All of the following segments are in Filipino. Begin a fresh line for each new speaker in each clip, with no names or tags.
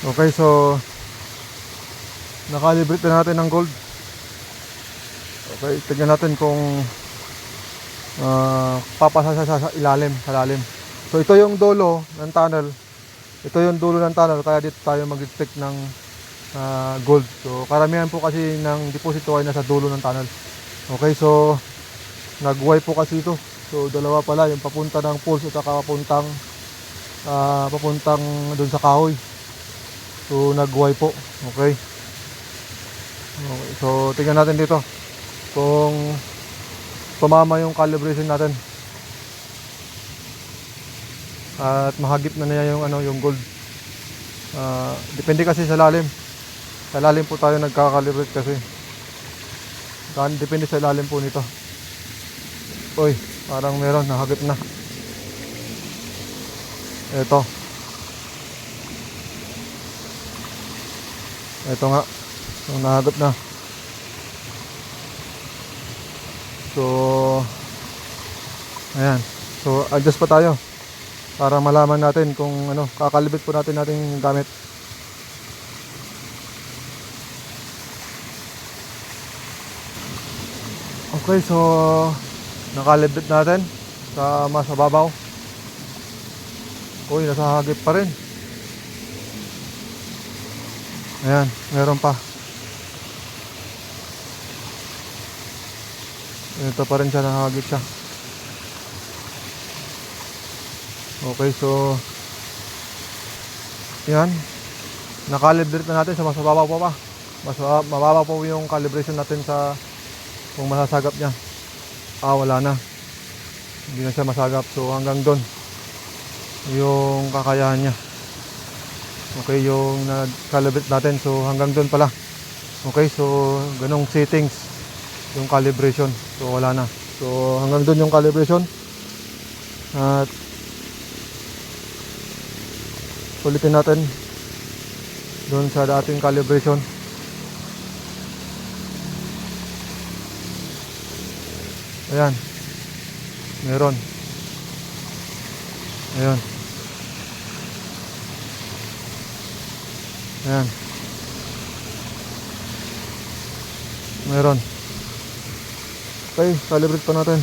Okay, so nakalibrate na natin ng gold. Okay, tignan natin kung papasa siya sa ilalim, sa lalim. So ito yung dulo ng tunnel. Ito yung dulo ng tunnel, kaya dito tayo mag-detect ng gold. So karamihan po kasi ng deposito ay nasa dulo ng tunnel. Okay, so nag-Y po kasi ito. So dalawa pala, yung papunta ng pulse at saka papuntang doon sa kahoy. So nag-Y po. Okay. Okay, so tingnan natin dito kung tumama yung calibration natin. At mahagip na niya yung yung gold. Depende kasi sa lalim. Sa lalim po tayo nagka-calibrate kasi. Depende sa lalim po nito. Uy, parang meron nahagip na. Ito nga. So, nahagip na. So ayan. So adjust pa tayo para malaman natin kung kakalibit po natin nating gamit. Okay, so nakalibit natin sa mas mababaw. Uy, nasa hagip pa rin. Ayan, meron pa. Ito pa rin siya, nahagip siya. Okay, so yan, nakalibrate na natin sa mas mababaw pa. Mas mababaw po yung calibration natin sa kung masasagap niya. Wala na, hindi na siya masagap. So hanggang doon yung kakayahan niya. Okay, yung nag-calibrate natin, so hanggang doon pala. Okay, so ganong settings yung calibration. So wala na, so hanggang doon yung calibration. At ulitin natin doon sa dating calibration. Ayan, meron. Ayan, ayan, meron. Okay, calibrate pa natin.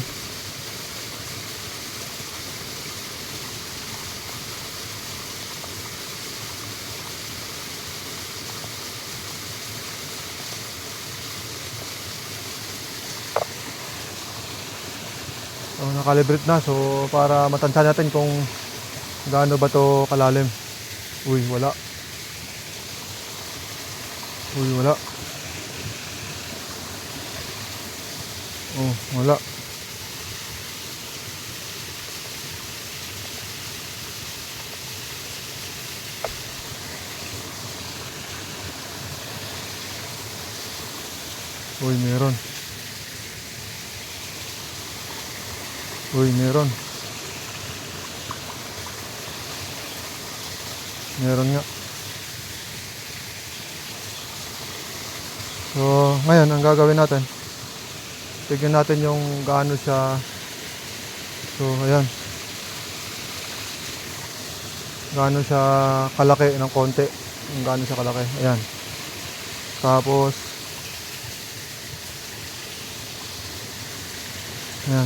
So nakalibrate na, so para matansya natin kung gaano ba to kalalim. Uy, wala. Uy, wala. Oh, wala. Uy, meron. Uy, meron. Meron nga. So, ngayon ang gagawin natin, tignan natin yung gaano siya. So, ayan. Gaano siya kalaki ng konti. Yung gaano siya kalaki. Ayan. Tapos, ayan.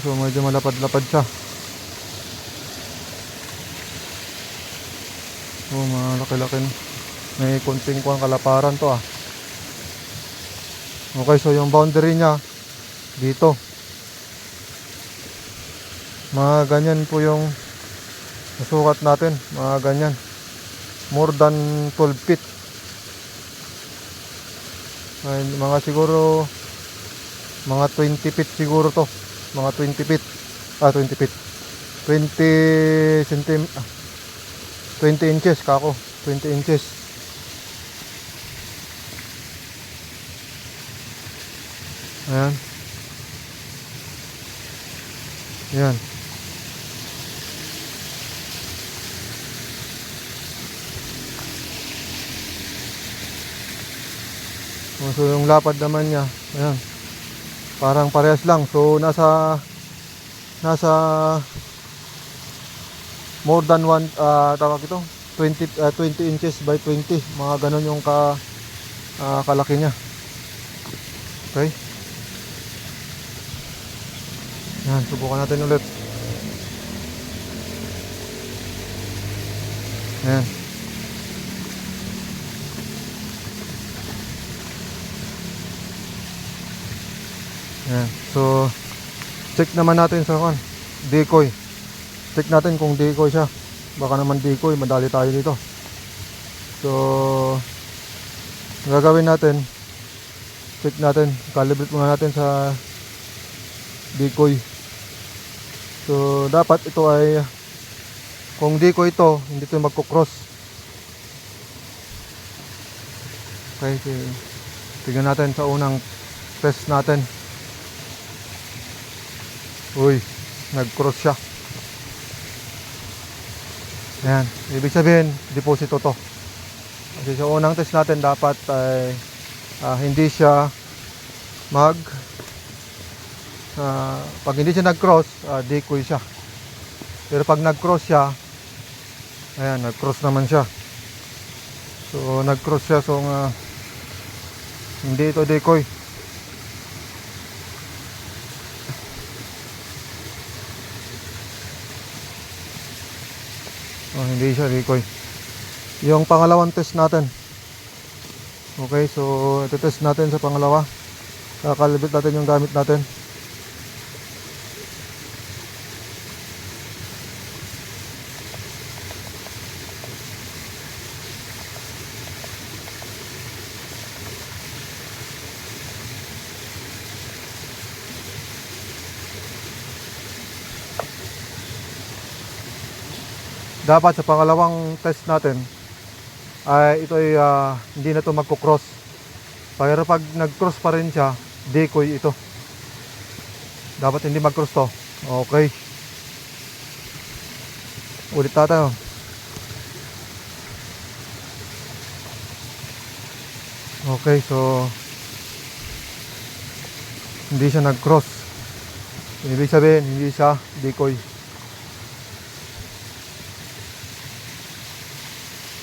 So medyo malapad-lapad siya. Malaki-laki. May konting kalaparan to . Okay, so yung boundary niya dito. Mga ganyan po yung nasukat natin. Mga ganyan. More than 12 feet. Ay, mga siguro mga 20 feet siguro to. Mga 20 feet. 20 feet. 20 inches kako. 20 inches. Ayan. Ayan. So yung lapad naman niya, ayan, parang parehas lang. So nasa more than one, tawag ito, 20 inches by 20, mga ganun yung kalaki niya. Okay, yan, subukan natin ulit. Yan. Yan. So, check naman natin sa decoy. Check natin kung decoy siya. Baka naman decoy, madali tayo dito. So, gagawin natin, check natin, calibrate muna natin sa decoy. So, dapat ito ay, kung decoy ito, hindi ito magkukross. Okay, tignan natin sa unang test natin. Uy, nag-cross siya. Ayan, ibig sabihin deposito to. Kasi sa unang test natin dapat ay hindi siya pag hindi siya nag-cross, decoy siya. Pero pag nag-cross siya, ayan, nag-cross naman siya. So nag-cross siya, so hindi ito decoy. Hindi siya decoy. Yung pangalawang test natin. Okay, so ito test natin sa pangalawa. Kakalibit natin yung gamit natin. Dapat sa pangalawang test natin ay ito ay hindi na to magko-cross. Pero pag nag-cross pa rin siya, decoy ito. Dapat hindi mag-cross to. Okay. Ulit tayo. Okay, so hindi siya nag-cross. Ibig sabihin, hindi siya decoy.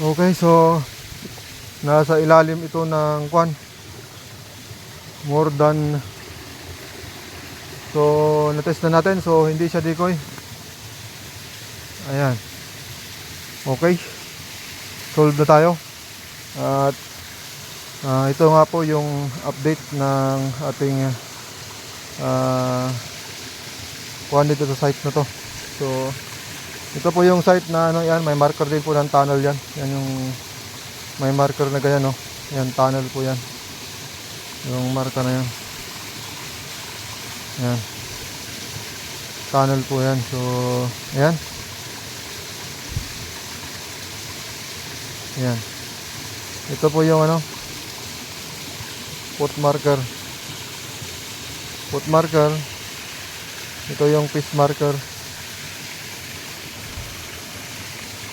Okay, so nasa ilalim ito ng more than, so na-test na natin, so hindi siya decoy. Ayan. Okay, solve na tayo. At ito nga po yung update ng ating dito sa site na to. So ito po yung site na yan, may marker din po ng tunnel yan. Yan yung may marker na ganyan, no. Yan, tunnel po yan. Yung marker na yan. Yan. Tunnel po yan. So, ayan. Yan. Ito po yung foot marker. Foot marker. Ito yung piece marker.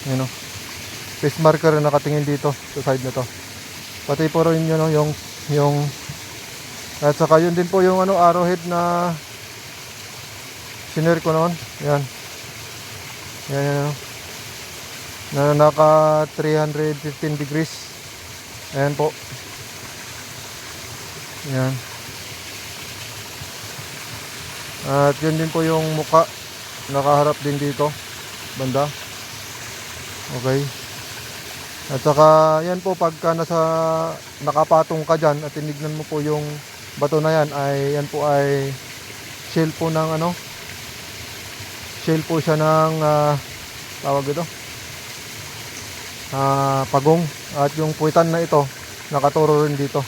Yun, face marker na nakatingin dito sa side na to. Pati po rin yun, yung at saka yun din po yung arrowhead na sinare ko noon. Yan. Yan. Na naka 315 degrees. Ayan po. Yan. At yun din po yung muka. Nakaharap din dito. Banda. Okay. At saka yan po, pagka nakapatong ka dyan at tinignan mo po yung bato na yan, ay yan po ay shell po ng shell po siya ng tawag ito pagong. At yung puwitan na ito nakaturo rin dito.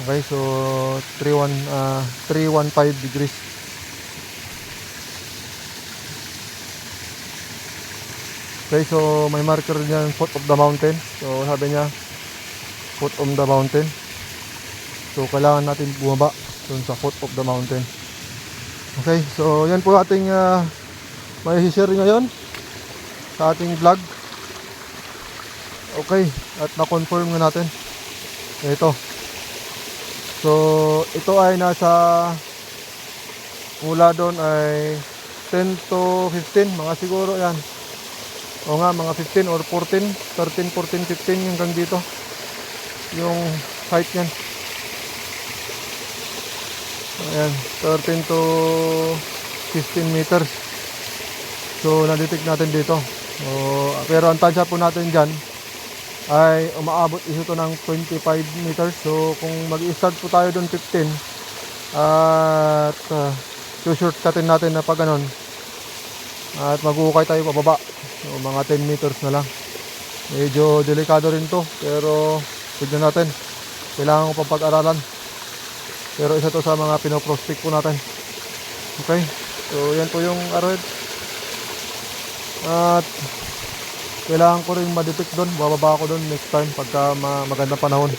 Okay, so 315 degrees. Okay, so may marker dyan, foot of the mountain. So sabi niya, foot of the mountain. So kailangan natin bumaba dun sa foot of the mountain. Okay, so yan po ating may share ngayon sa ating vlog. Okay, at na-confirm na natin. Ito. So ito ay nasa, mula doon ay 10 to 15, mga siguro yan. O nga, mga 15 or 14, 13, 14, 15 hanggang dito. Yung height niyan. Ayan, 13 to 15 meters. So, nadetect natin dito. So, pero ang tansya po natin dyan ay umaabot ito ng 25 meters. So, kung mag-i-start po tayo doon 15 at shortcutin natin na pag ganon at mag-uukay tayo pababa. So, mga 10 meters na lang. Medyo delikado rin to, pero tignan natin. Kailangan ko pag-aralan. Pero isa to sa mga pinoprospect po natin. Okay, so yan po yung arrowhead. At kailangan ko rin ma-detect doon. Bababa ako doon next time pagka magandang panahon.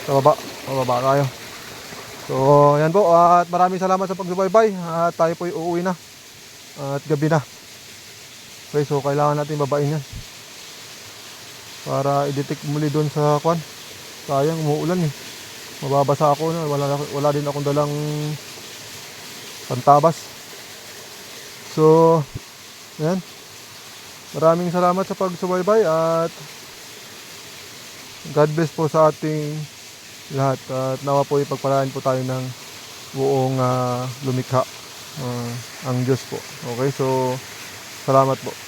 Sa baba, bababa tayo. So yan po, at maraming salamat sa pagsubaybay. At tayo po uuwi na. At gabi na. Okay, so kailangan natin babain yan para i-detect muli doon sa kwan. Sayang, umuulan eh. Mababasa ako na, wala din akong dalang pantabas. So yan, maraming salamat sa pagsubaybay at God bless po sa ating lahat. At nawa po ipagpalaan po tayo ng buong lumikha ang Diyos po. Okay, so salamat po.